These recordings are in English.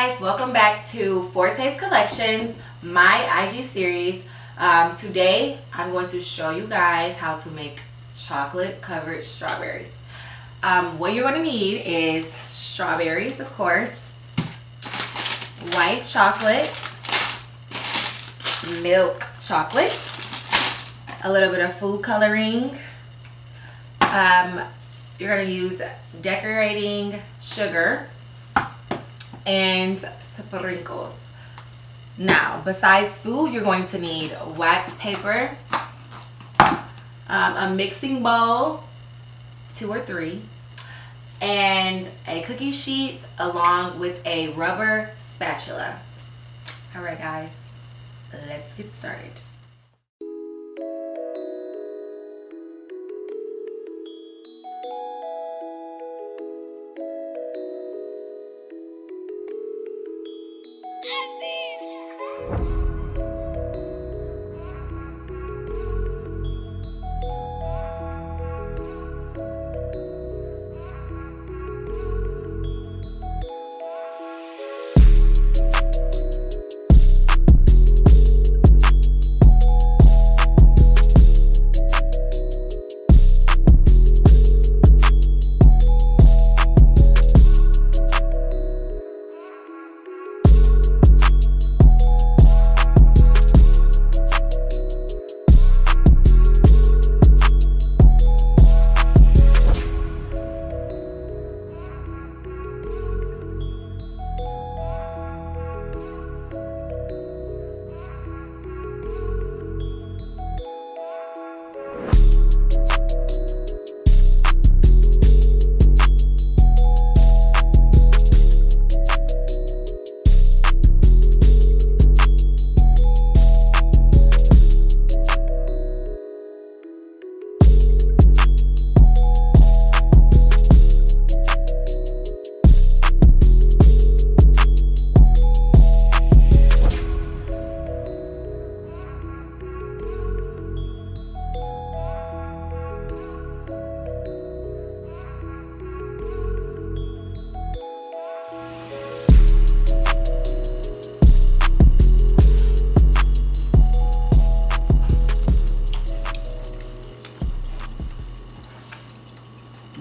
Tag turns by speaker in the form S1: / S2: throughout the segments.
S1: guys, welcome back to Forte's Collections, my IG series. Today I'm going to show you guys how to make chocolate covered strawberries. What you're going to need is strawberries, of course, white chocolate, milk chocolate, a little bit of food coloring. You're going to use decorating sugar and sprinkles. Now, besides food, you're going to need wax paper, a mixing bowl, 2 or 3, and a cookie sheet along with a rubber spatula. Alright guys, let's get started.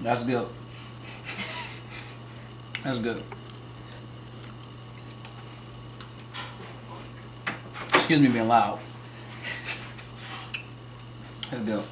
S2: That's good. That's good. Excuse me being loud. That's good.